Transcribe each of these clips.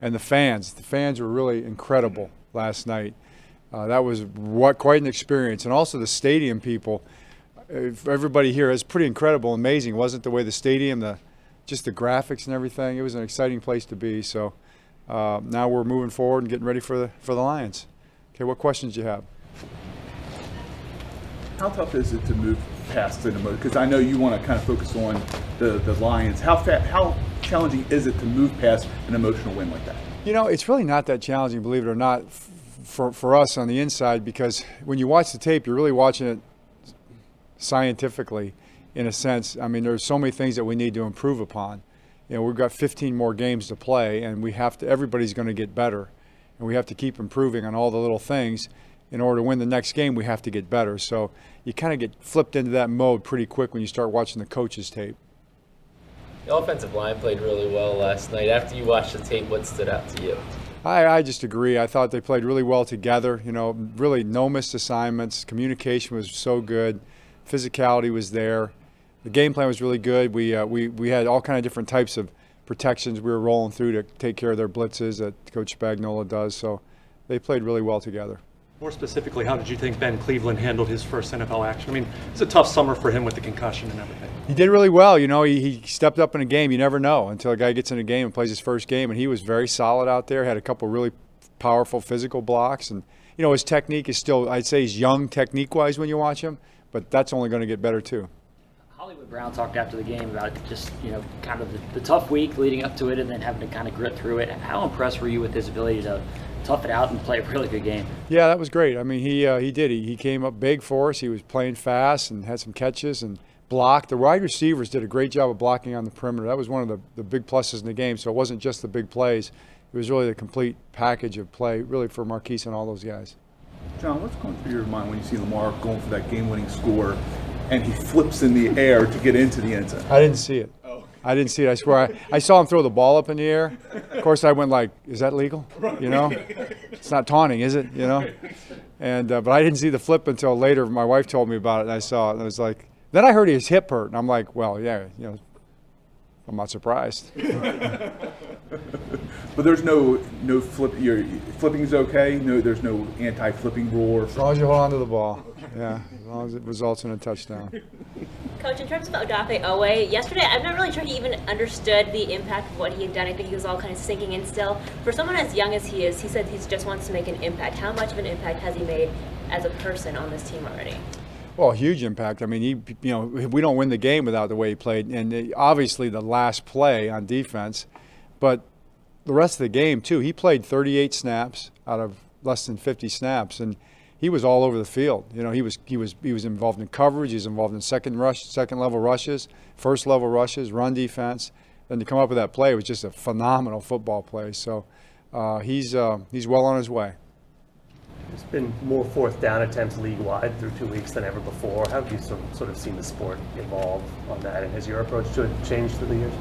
And the fans were really incredible last night. That was quite an experience. And also the stadium people, everybody here is pretty incredible, amazing. Wasn't the way the stadium, just the graphics and everything. It was an exciting place to be. So now we're moving forward and getting ready for the Lions. Okay, what questions do you have? How tough is it to move past an emotion? Because I know you want to kind of focus on the Lions. How challenging is it to move past an emotional win like that? You know, it's really not that challenging, believe it or not, for us on the inside, because when you watch the tape, you're really watching it scientifically, in a sense. I mean, there's so many things that we need to improve upon. You know, we've got 15 more games to play, and everybody's going to get better, and we have to keep improving on all the little things. In order to win the next game, we have to get better. So you kind of get flipped into that mode pretty quick when you start watching the coach's tape. The offensive line played really well last night. After you watched the tape, what stood out to you? I just agree. I thought they played really well together. You know, really no missed assignments. Communication was so good. Physicality was there. The game plan was really good. We had all kind of different types of protections we were rolling through to take care of their blitzes that Coach Spagnuolo does. So they played really well together. More specifically, how did you think Ben Cleveland handled his first NFL action? I mean, it's a tough summer for him with the concussion and everything. He did really well. You know, he stepped up in a game. You never know until a guy gets in a game and plays his first game. And he was very solid out there, had a couple really powerful physical blocks. And, you know, his technique is still, I'd say he's young technique-wise when you watch him, but that's only going to get better too. Hollywood Brown talked after the game about just, you know, kind of the tough week leading up to it and then having to kind of grit through it. How impressed were you with his ability to tough it out and play a really good game? Yeah, that was great. I mean, he did. He came up big for us. He was playing fast and had some catches and blocked. The wide receivers did a great job of blocking on the perimeter. That was one of the big pluses in the game. So it wasn't just the big plays. It was really the complete package of play, really, for Marquise and all those guys. John, what's going through your mind when you see Lamar going for that game-winning score and he flips in the air to get into the end zone? I didn't see it. I didn't see it. I swear. I saw him throw the ball up in the air. Of course, I went like, "Is that legal?" You know, it's not taunting, is it? You know, and but I didn't see the flip until later. My wife told me about it, and I saw it, and I was like, then I heard his hip hurt, and I'm like, well, yeah, you know, I'm not surprised. But there's no flip. Flipping's okay. No, there's no anti-flipping rule. As long as you hold on to the ball, yeah. As long as it results in a touchdown. Coach, in terms of Odafe Owe, yesterday I'm not really sure he even understood the impact of what he had done. I think he was all kind of sinking in still. For someone as young as he is, he said he just wants to make an impact. How much of an impact has he made as a person on this team already? Well, huge impact. I mean, we don't win the game without the way he played, and obviously the last play on defense, but the rest of the game too. He played 38 snaps out of less than 50 snaps, and he was all over the field. You know, he was involved in coverage. He was involved in second level rushes, first level rushes, run defense. And to come up with that play was just a phenomenal football play. So he's well on his way. There's been more fourth down attempts league-wide through 2 weeks than ever before. How have you sort of seen the sport evolve on that? And has your approach to it changed through the years?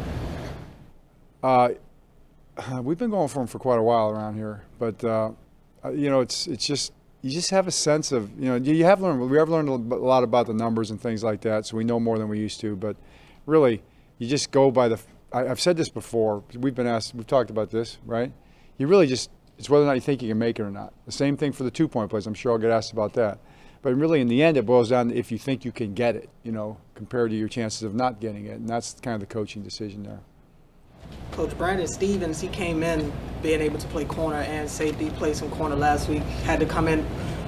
We've been going for him for quite a while around here. But, you know, it's just – you just have a sense of, you know, we have learned a lot about the numbers and things like that, so we know more than we used to. But really, you just go by I've said this before. We've talked about this, right? You really just, it's whether or not you think you can make it or not. The same thing for the two-point plays. I'm sure I'll get asked about that. But really, in the end, it boils down to if you think you can get it, you know, compared to your chances of not getting it. And that's kind of the coaching decision there. Coach Brandon Stevens, he came in being able to play corner and safety, played some corner last week, had to come in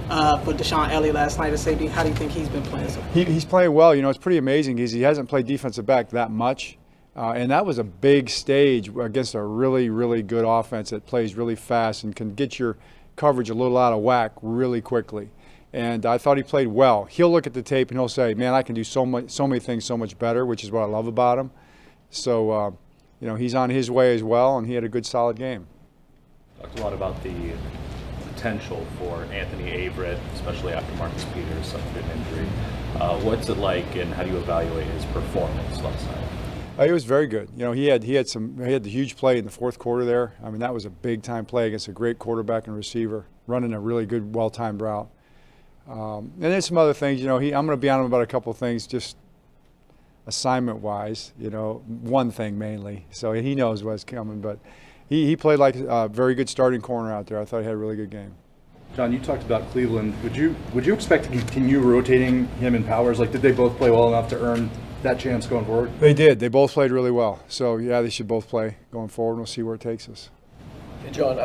for Deshaun Elliott last night at safety. How do you think he's been playing so far? He's playing well. You know, it's pretty amazing. He hasn't played defensive back that much, and that was a big stage against a really, really good offense that plays really fast and can get your coverage a little out of whack really quickly. And I thought he played well. He'll look at the tape and he'll say, man, I can do so many things so much better, which is what I love about him. So, you know, he's on his way as well, and he had a good, solid game. Talked a lot about the potential for Anthony Averitt, especially after Marcus Peters suffered an injury. What's it like, and how do you evaluate his performance last night? It was very good. You know, he had the huge play in the fourth quarter there. I mean, that was a big-time play against a great quarterback and receiver, running a really good, well-timed route. And there's some other things. You know, I'm going to be on him about a couple of things, just assignment-wise, you know, one thing mainly. So he knows what's coming. But he played like a very good starting corner out there. I thought he had a really good game. John, you talked about Cleveland. Would you expect to continue rotating him and Powers? Like, did they both play well enough to earn that chance going forward? They did. They both played really well. So yeah, they should both play going forward. We'll see where it takes us. Hey, John,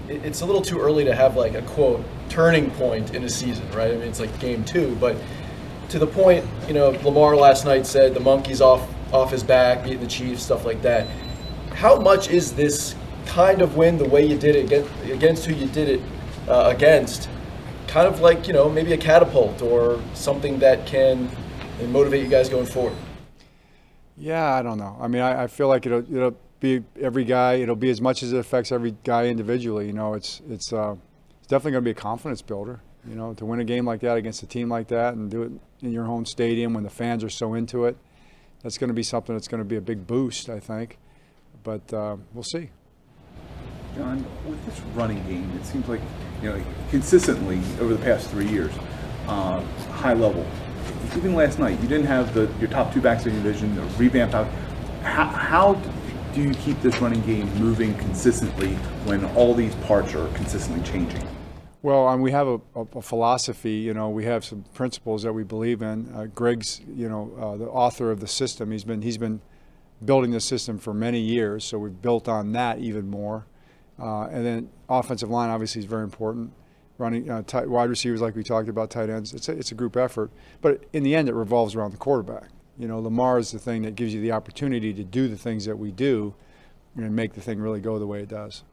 it's a little too early to have like a quote turning point in a season, right? I mean, it's like game 2, but to the point, Lamar last night said the monkey's off his back, beating the Chiefs, stuff like that. How much is this kind of win, the way you did it against who you did it against, kind of like maybe a catapult or something that can motivate you guys going forward? Yeah, I don't know. I mean, I feel like it'll be every guy. It'll be as much as it affects every guy individually. It's definitely going to be a confidence builder. To win a game like that against a team like that and do it in your home stadium when the fans are so into it, that's going to be something that's going to be a big boost, I think. But we'll see. John, with this running game, it seems like consistently over the past 3 years, high level. Even last night, you didn't have your top 2 backs in your division, the revamped out. How do you keep this running game moving consistently when all these parts are consistently changing? Well, we have a philosophy. We have some principles that we believe in. Greg's, the author of the system. He's been building the system for many years, so we've built on that even more. And then offensive line obviously is very important. Running wide receivers, like we talked about, tight ends. It's a group effort, but in the end, it revolves around the quarterback. Lamar is the thing that gives you the opportunity to do the things that we do and make the thing really go the way it does.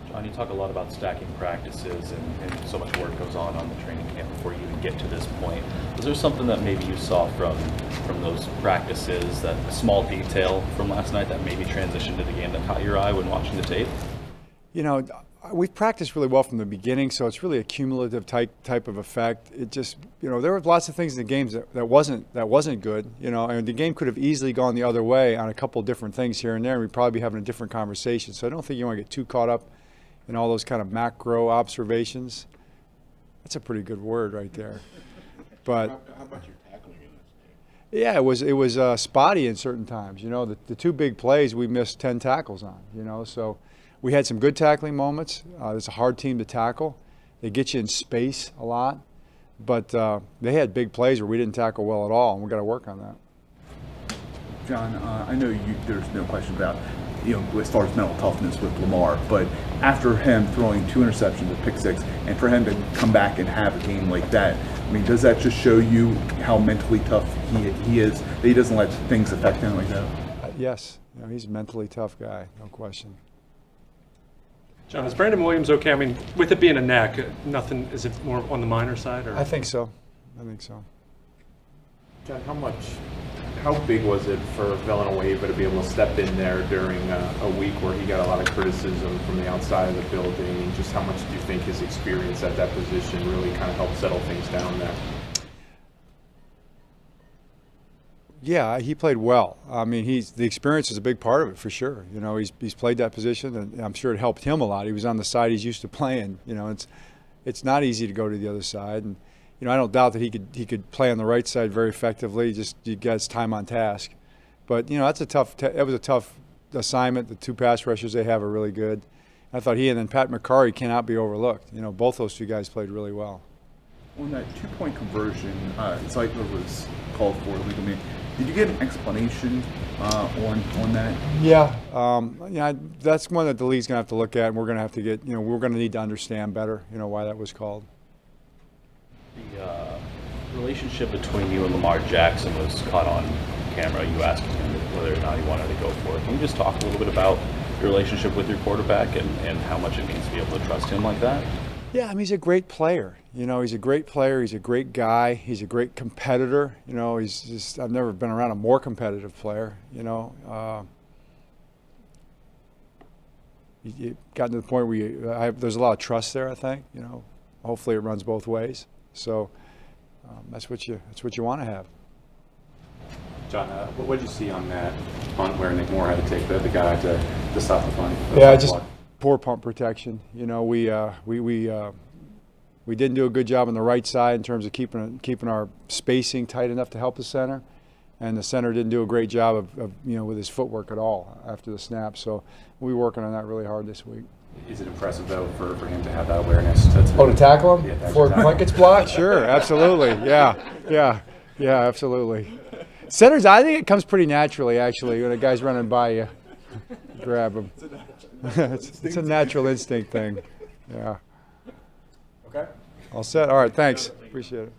John, you talk a lot about stacking practices and so much work goes on the training camp before you even get to this point. Was there something that maybe you saw from those practices, that small detail from last night that maybe transitioned to the game that caught your eye when watching the tape? We've practiced really well from the beginning, so it's really a cumulative type of effect. It just, there were lots of things in the games that wasn't good, and the game could have easily gone the other way on a couple different things here and there, and we'd probably be having a different conversation. So I don't think you want to get too caught up in all those kind of macro observations. That's a pretty good word right there. But how about your tackling in this game? yeah, it was spotty in certain times. The 2 big plays we missed 10 tackles on. So. We had some good tackling moments. It's a hard team to tackle. They get you in space a lot. But they had big plays where we didn't tackle well at all, and we've got to work on that. John, I know there's no question about, as far as mental toughness with Lamar, but after him throwing 2 interceptions, a pick 6, and for him to come back and have a game like that, I mean, does that just show you how mentally tough he is, that he doesn't let things affect him like that? Yes. He's a mentally tough guy, no question. John, is Brandon Williams okay? I mean, with it being a neck, nothing, is it more on the minor side? Or? I think so. John, how big was it for Villanova to be able to step in there during a week where he got a lot of criticism from the outside of the building? Just how much do you think his experience at that position really kind of helped settle things down there? Yeah, he played well. I mean, the experience is a big part of it for sure. He's played that position, and I'm sure it helped him a lot. He was on the side he's used to playing. It's not easy to go to the other side, and I don't doubt that he could play on the right side very effectively. Just he gets time on task, but that's that was a tough assignment. The 2 pass rushers they have are really good. I thought he and then Pat McCarry cannot be overlooked. Both those 2 guys played really well. On that 2-point conversion, Zeitler was called for illegal man. Did you get an explanation on that? Yeah, that's one that the league's gonna have to look at, and we're gonna have to get. We're gonna need to understand better. Why that was called. The relationship between you and Lamar Jackson was caught on camera. You asking him whether or not he wanted to go for it. Can you just talk a little bit about your relationship with your quarterback and how much it means to be able to trust him like that? Yeah, he's a great player. He's a great player. He's a great guy. He's a great competitor. He's just, I've never been around a more competitive player. He gotten to the point where there's a lot of trust there, I think. Hopefully it runs both ways. So that's what you want to have. John, what did you see on that punt where Nick Moore had to take the guy to stop the punt? Just poor punt protection. We didn't do a good job on the right side in terms of keeping our spacing tight enough to help the center. and the center didn't do a great job of with his footwork at all after the snap. So we're working on that really hard this week. Is it impressive, though, for him to have that awareness? To tackle him before Yeah, Plunk gets blocked? Sure, absolutely. Yeah, absolutely. Centers, I think it comes pretty naturally, actually, when a guy's running by you. Grab him. It's a natural instinct thing. Yeah. Okay. All set? All right, thanks. Appreciate it.